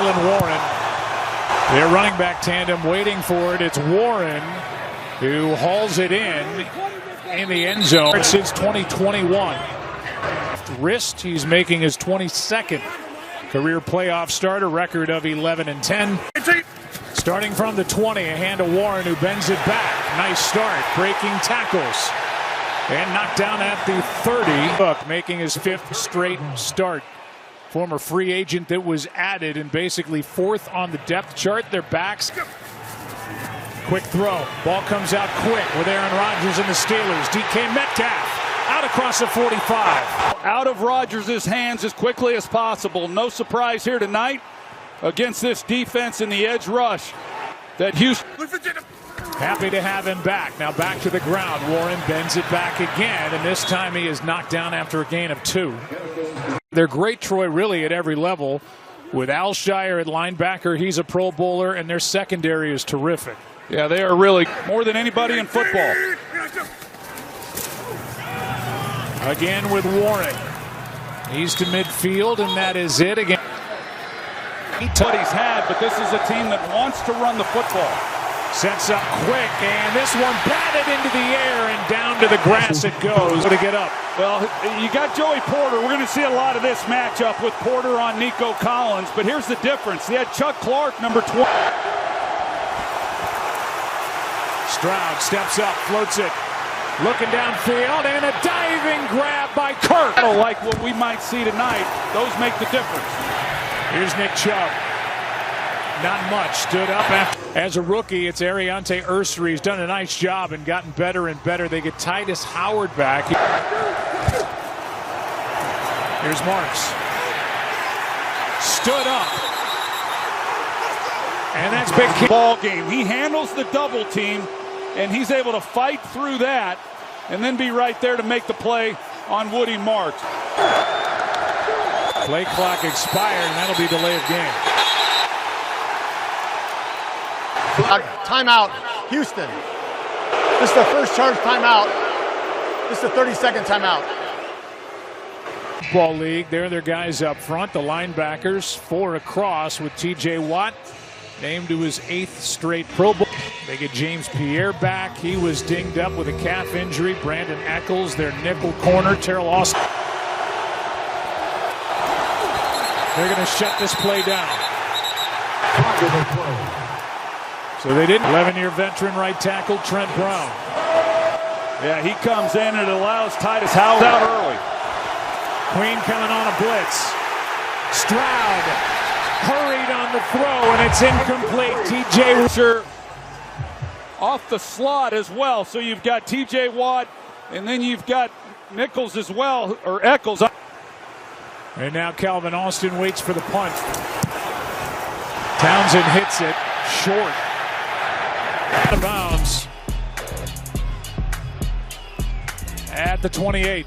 Jaylen Warren. Their running back tandem waiting for it. It's Warren who hauls it in the end zone since 2021. Wrist, he's making his 22nd career playoff starter, record of 11-10. Starting from the 20, a hand to Warren who bends it back. Nice start, breaking tackles. And knocked down at the 30. Cook making his 5th straight start. Former free agent that was added and basically 4th on the depth chart. Their backs. Quick throw. Ball comes out quick with Aaron Rodgers and the Steelers. DK Metcalf out across the 45. Out of Rodgers' hands as quickly as possible. No surprise here tonight against this defense in the edge rush. That Houston. Happy to have him back. Now back to the ground. Warren bends it back again, and this time he is knocked down after a gain of 2. They're great, Troy, really at every level. With Alshire at linebacker, he's a Pro Bowler, and their secondary is terrific. Yeah, they are really more than anybody in football. Again with Warren. He's to midfield, and that is it again. What he's had, but this is a team that wants to run the football. Sets up quick, and this one batted into the air, and down to the grass it goes to get up. Well, you got Joey Porter. We're going to see a lot of this matchup with Porter on Nico Collins, but here's the difference. He had Chuck Clark, number 20. Stroud steps up, floats it, looking downfield, and a diving grab by Kirk. Like what we might see tonight, those make the difference. Here's Nick Chubb. Not much. Stood up after. As a rookie, it's Ariante Ursary. He's done a nice job and gotten better and better. They get Titus Howard back. Here's Marks. Stood up. And that's big. Ball game. He handles the double team, and he's able to fight through that and then be right there to make the play on Woody Marks. Play clock expired, and that'll be delay of game. Timeout, Houston. This is the first charge timeout. This is the 32nd timeout. Football league, they're their guys up front, the linebackers, 4 across with T.J. Watt, named to his 8th straight Pro Bowl. They get James Pierre back. He was dinged up with a calf injury. Brandon Eccles, their nickel corner. Terrell Austin. They're going to shut this play down. So they didn't. 11-year veteran right tackle Trent Brown. Yeah, he comes in and it allows Titus Howard out early. Queen coming on a blitz. Stroud hurried on the throw, and it's incomplete. T.J. Sure, off the slot as well. So you've got T.J. Watt, and then you've got Nichols as well, or Eccles. And now Calvin Austin waits for the punt. Townsend hits it short. Out of bounds at the 28.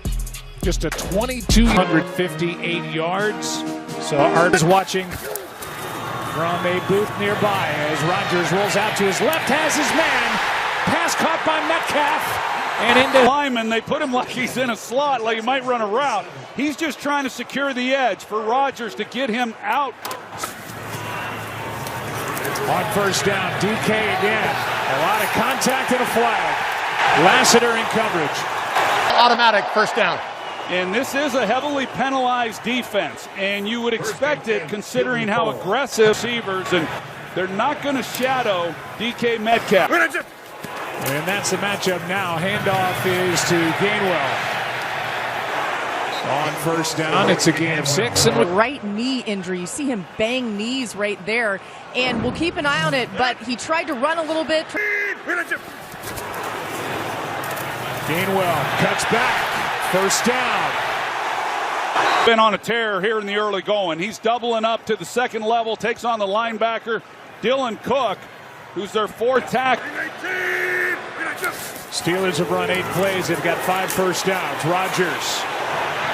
Just a 2,258 yards. So Art is watching from a booth nearby as Rodgers rolls out to his left, has his man. Pass caught by Metcalf and into lineman. They put him like he's in a slot, like he might run a route. He's just trying to secure the edge for Rodgers to get him out. On first down, DK again. A lot of contact and a flag. Lassiter in coverage. Automatic first down. And this is a heavily penalized defense, and you would expect it considering how aggressive receivers, and they're not going to shadow DK Metcalf. And that's the matchup now. Handoff is to Gainwell. On first down, it's a gain of 6. And right knee injury. You see him bang knees right there. And we'll keep an eye on it, but he tried to run a little bit. Gainwell cuts back. First down. Been on a tear here in the early going. He's doubling up to the second level, takes on the linebacker, Dylan Cook, who's their 4th tackle. Steelers have run 8 plays. They've got 5 first downs. Rodgers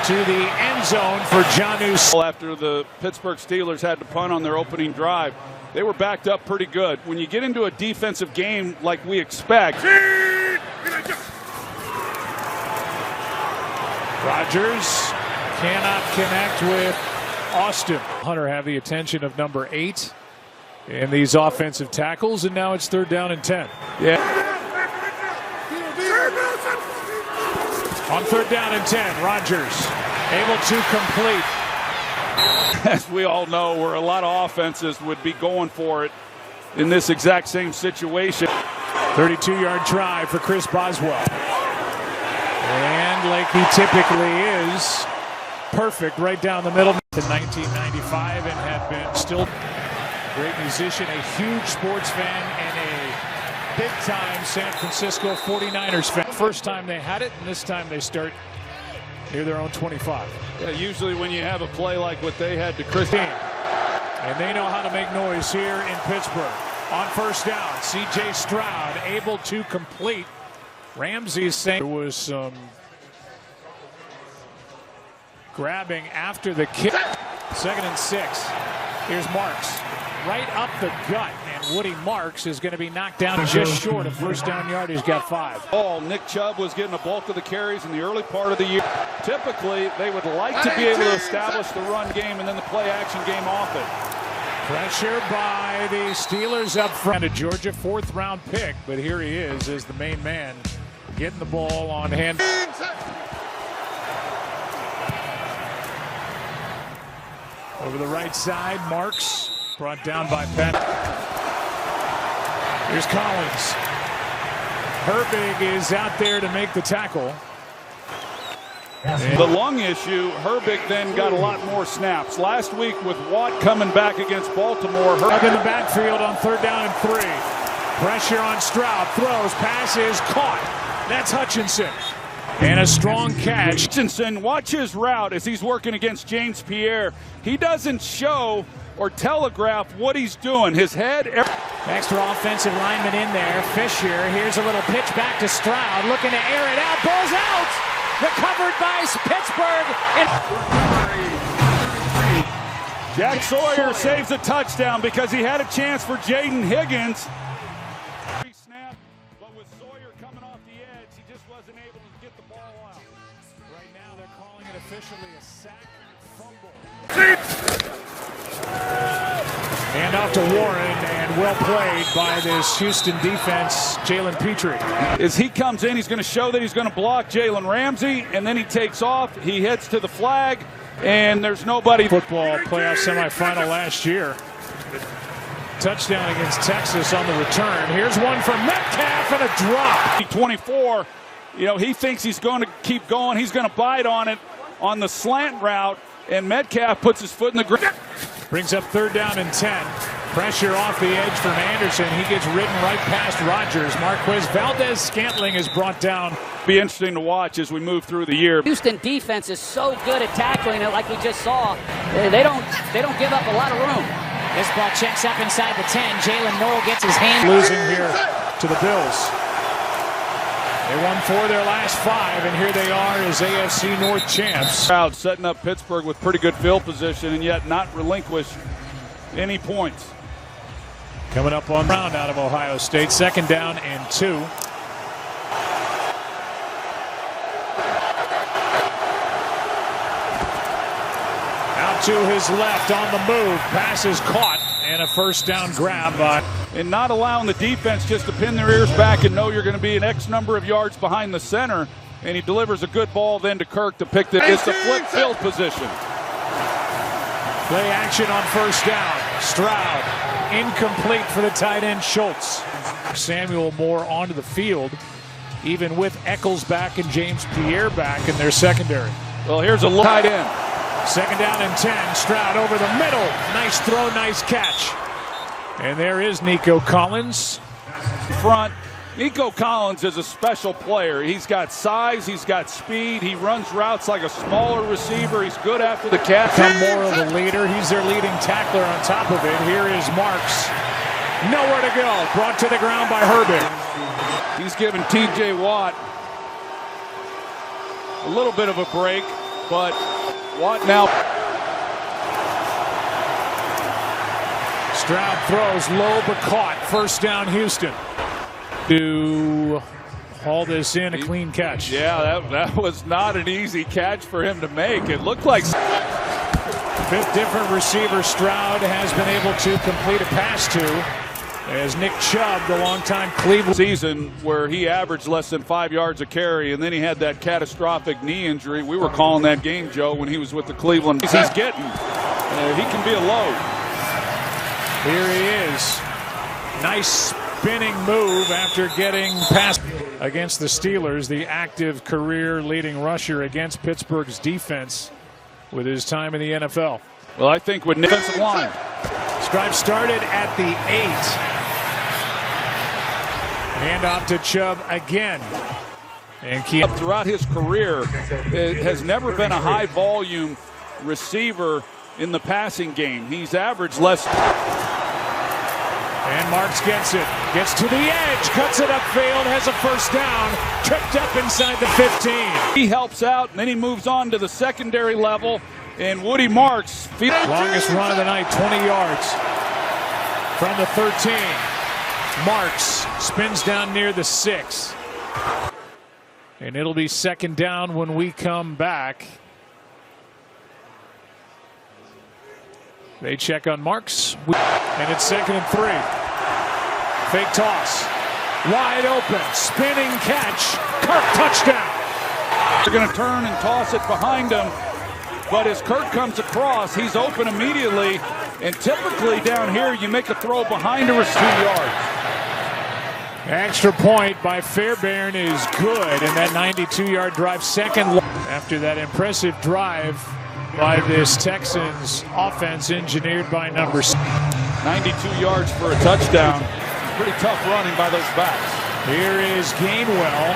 to the end zone for Jonnu. After the Pittsburgh Steelers had to punt on their opening drive, they were backed up pretty good. When you get into a defensive game like we expect. Rodgers cannot connect with Austin. Hunter have the attention of number 8 in these offensive tackles, and now it's 3rd down and 10. Yeah. On 3rd down and 10, Rodgers able to complete. As we all know, where a lot of offenses would be going for it in this exact same situation. 32-yard try for Chris Boswell. And like he typically is, perfect right down the middle. In 1995 and had been still great musician, a huge sports fan, and a big-time San Francisco 49ers fan. First time they had it, and this time they start near their own 25. Yeah, usually when you have a play like what they had to Chris. And they know how to make noise here in Pittsburgh. On 1st down, C.J. Stroud able to complete. Ramsey's saying there was some grabbing after the kick. 2nd and 6. Here's Marks. Right up the gut, and Woody Marks is going to be knocked down just short of 1st down yard. He's got 5. Nick Chubb was getting a bulk of the carries in the early part of the year. Typically, they would like to be able to establish the run game and then the play-action game off it. Pressure by the Steelers up front. A Georgia 4th-round pick, but here he is as the main man getting the ball on hand. Over the right side, Marks brought down by Penn. Here's Collins. Herbig is out there to make the tackle. The lung issue, Herbig then got a lot more snaps. Last week with Watt coming back against Baltimore. Up in the backfield on 3rd down and 3. Pressure on Stroud. Throws, passes, caught. That's Hutchinson. And a strong catch. Hutchinson, watch his route as he's working against James Pierre. He doesn't show or telegraph what he's doing. His head. Extra offensive lineman in there. Fisher. Here's a little pitch back to Stroud. Looking to air it out. Ball's out. Recovered by Pittsburgh. Jack Sawyer saves a touchdown because he had a chance for Jaden Higgins. Snap, but with Sawyer coming off the edge, he just wasn't able to get the ball out. Right now they're calling it officially a sack fumble. Hand off to Warren, and well played by this Houston defense, Jalen Petrie. As he comes in, he's going to show that he's going to block Jalen Ramsey, and then he takes off. He heads to the flag, and there's nobody. Football playoff semifinal last year. Touchdown against Texas on the return. Here's one for Metcalf and a drop. 24, he thinks he's going to keep going. He's going to bite on it on the slant route, and Metcalf puts his foot in the ground. Brings up 3rd down and 10. Pressure off the edge from Anderson. He gets ridden right past Rodgers. Marquez Valdez-Scantling is brought down. Be interesting to watch as we move through the year. Houston defense is so good at tackling it, like we just saw. They don't give up a lot of room. This ball checks up inside the 10. Jalen Noel gets his hand. Losing here to the Bills. They won 4 of their last 5, and here they are as AFC North champs. Crowd setting up Pittsburgh with pretty good field position and yet not relinquish any points. Coming up on round out of Ohio State. 2nd down and 2. Out to his left on the move. Pass is caught, and a 1st down grab. And not allowing the defense just to pin their ears back and know you're going to be an X number of yards behind the center. And he delivers a good ball then to Kirk to pick it's the flip field position. Play action on 1st down. Stroud incomplete for the tight end Schultz. Samuel Moore onto the field, even with Eccles back and James Pierre back in their secondary. Well, here's a tight end. 2nd down and 10. Stroud over the middle. Nice throw, nice catch. And there is Nico Collins. Front. Nico Collins is a special player. He's got size, he's got speed, he runs routes like a smaller receiver, he's good after the catch. More of a leader. He's their leading tackler on top of it. Here is Marks. Nowhere to go. Brought to the ground by Herbig. He's giving T.J. Watt a little bit of a break, but Watt now. Stroud throws low but caught. 1st down Houston. To haul this in, a clean catch. Yeah, that was not an easy catch for him to make. It looked like Fifth different receiver Stroud has been able to complete a pass to, as Nick Chubb, the longtime Cleveland season where he averaged less than 5 yards a carry, and then he had that catastrophic knee injury. We were calling that game, Joe, when he was with the Cleveland. He's getting. He can be a load. Here he is. Nice spinning move after getting past against the Steelers, the active career leading rusher against Pittsburgh's defense with his time in the NFL. Well, I think with defensive line. Drive started at the 8. Handoff to Chubb again. And throughout his career, it has never been a high volume receiver in the passing game. He's averaged less. And Marks gets it. Gets to the edge. Cuts it upfield. Has a first down. Tripped up inside the 15. He helps out, and then he moves on to the secondary level. And Woody Marks. Longest run of the night, 20 yards. From the 13. Marks spins down near the 6. And it'll be second down when we come back. They check on Marks. And it's 2nd and 3. Fake toss. Wide open. Spinning catch. Kirk touchdown. They're going to turn and toss it behind him. But as Kirk comes across, he's open immediately. And typically down here, you make a throw behind a receiver 2 yards. Extra point by Fairbairn is good. And that 92-yard drive, second after that impressive drive by this Texans offense engineered by number 92 yards for a touchdown. Pretty tough running by those backs. Here is Gainwell.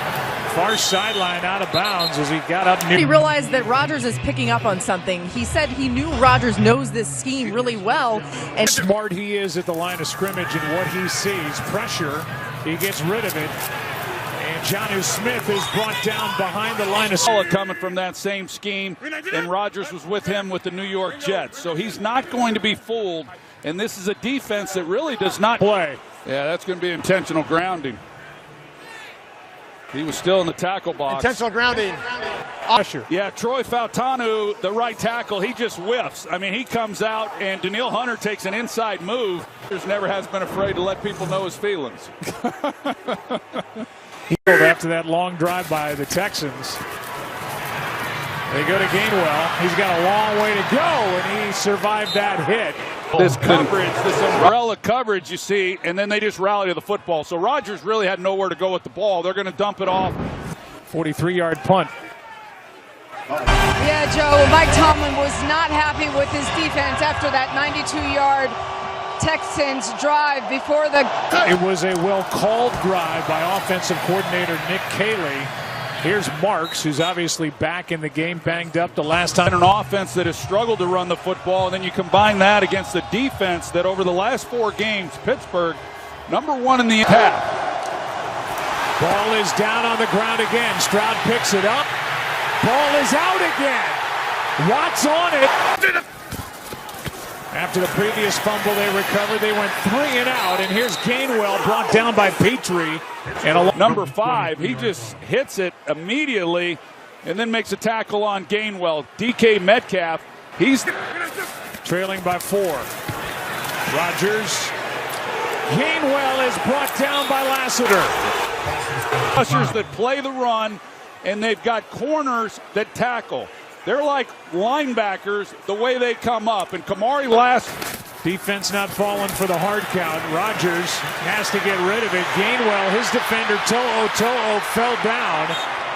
Far sideline out of bounds as he got up near. He realized that Rodgers is picking up on something. He said he knew Rodgers knows this scheme really well. And smart he is at the line of scrimmage and what he sees. Pressure. He gets rid of it. And Jonnu Smith is brought down behind the line of scrimmage. Coming from that same scheme, and Rodgers was with him with the New York Jets. So he's not going to be fooled. And this is a defense that really does not play. Yeah, that's going to be intentional grounding. He was still in the tackle box. Intentional grounding. Usher. Yeah, Troy Fautanu, the right tackle, he just whiffs. I mean, he comes out, and Daniil Hunter takes an inside move. He never has been afraid to let people know his feelings. After that long drive by the Texans. They go to Gainwell. He's got a long way to go, and he survived that hit. This coverage, this umbrella coverage you see, and then they just rally to the football. So Rodgers really had nowhere to go with the ball. They're going to dump it off. 43-yard punt. Yeah, Joe, Mike Tomlin was not happy with his defense after that 92-yard Texans drive before the... It was a well-called drive by offensive coordinator Nick Caley. Here's Marks, who's obviously back in the game, banged up the last time. An offense that has struggled to run the football, and then you combine that against the defense that over the last 4 games, Pittsburgh, #1 in the attack. Ball is down on the ground again. Stroud picks it up. Ball is out again. Watts on it. After the previous fumble they recovered, they went 3 and out, and here's Gainwell brought down by Petrie. And number 5, he just hits it immediately and then makes a tackle on Gainwell. DK Metcalf, he's trailing by 4. Rodgers. Gainwell is brought down by Lassiter. Rushers that play the run, and they've got corners that tackle. They're like linebackers the way they come up. And Kamari defense not falling for the hard count. Rodgers has to get rid of it. Gainwell, his defender, To'o fell down.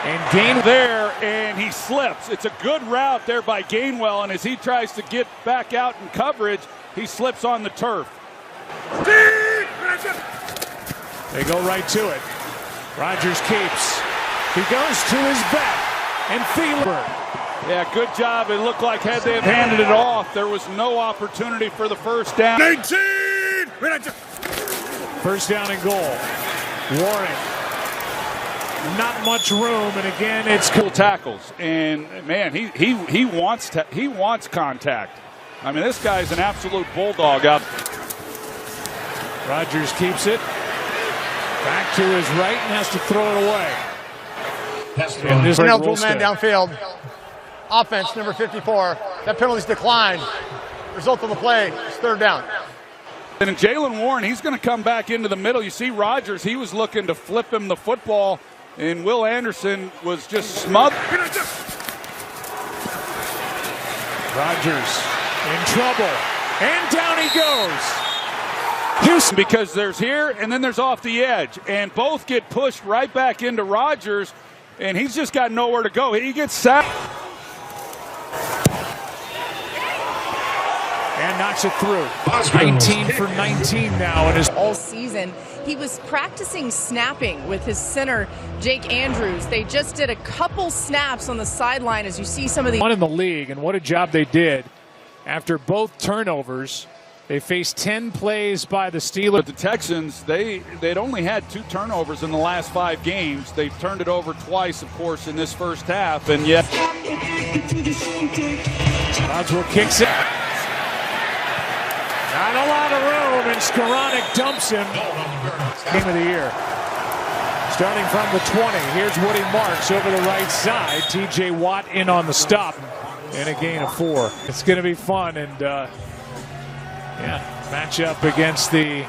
And Gainwell there, and he slips. It's a good route there by Gainwell, and as he tries to get back out in coverage, he slips on the turf. They go right to it. Rodgers keeps. He goes to his back. And Thielen. Yeah, good job. It looked like had they handed it off, there was no opportunity for the first down. 19! First down and goal. Warren. Not much room, and again, it's cool tackles. And man, he wants contact. I mean, this guy's an absolute bulldog out. Rodgers keeps it. Back to his right and has to throw it away. An eligible man downfield. Offense, number 54. That penalty's declined. Result of the play is third down. And Jaylen Warren, he's going to come back into the middle. You see Rodgers, he was looking to flip him the football, and Will Anderson was just smothered. Rodgers in trouble, and down he goes. Houston, because there's here and then there's off the edge, and both get pushed right back into Rodgers, and he's just got nowhere to go. He gets sacked. And knocks it through. 19 for 19 now in his all season. He was practicing snapping with his center, Jake Andrews. They just did a couple snaps on the sideline as you see some of the one in the league, and what a job they did. After both turnovers, they faced 10 plays by the Steelers. But the Texans, they'd only had 2 turnovers in the last 5 games. They've turned it over twice, of course, in this first half, and yet Boswell kicks it. Not a lot of room, and Skoranek dumps him. Game of the year. Starting from the 20, here's Woody Marks over the right side. TJ Watt in on the stop, and a gain of 4. It's going to be fun, and match up against the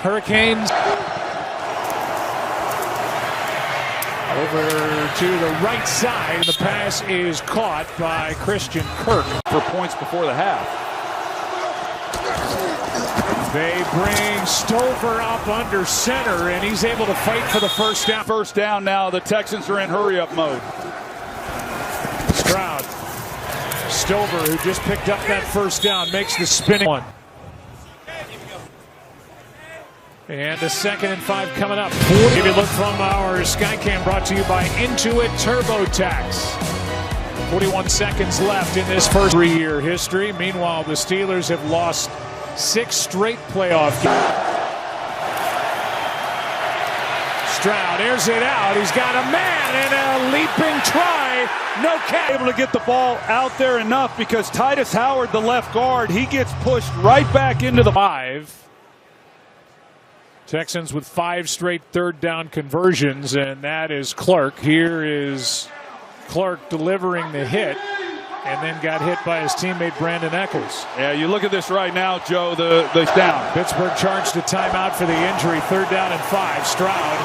Hurricanes. Over to the right side. The pass is caught by Christian Kirk for points before the half. They bring Stover up under center, and he's able to fight for the first down. First down now. The Texans are in hurry-up mode. Stroud. Stover, who just picked up that first down, makes the spinning one. And the 2nd and 5 coming up. Give you a look from our Skycam, brought to you by Intuit TurboTax. 41 seconds left in this first 3-year history. Meanwhile, the Steelers have lost 6 straight playoff games. Stroud airs it out. He's got a man and a leaping try. No catch. Able to get the ball out there enough because Titus Howard, the left guard, he gets pushed right back into the 5. Texans with 5 straight third down conversions, and that is Clark. Here is Clark delivering the hit, and then got hit by his teammate Brandon Echols. Yeah, you look at this right now, Joe, the down. Pittsburgh charged a timeout for the injury. 3rd down and 5. Stroud,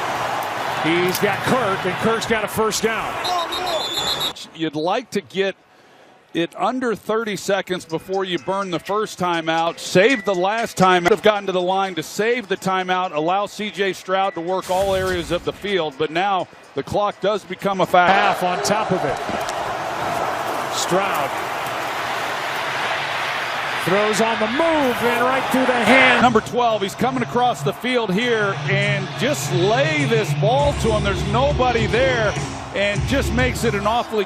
he's got Kirk, and Kirk's got a first down. You'd like to get it under 30 seconds before you burn the first timeout. Save the last time. Have gotten to the line to save the timeout, allow C.J. Stroud to work all areas of the field, but now the clock does become a factor. Half on top of it. Stroud throws on the move and right through the hand. Number 12, he's coming across the field here and just lay this ball to him. There's nobody there, and just makes it an awfully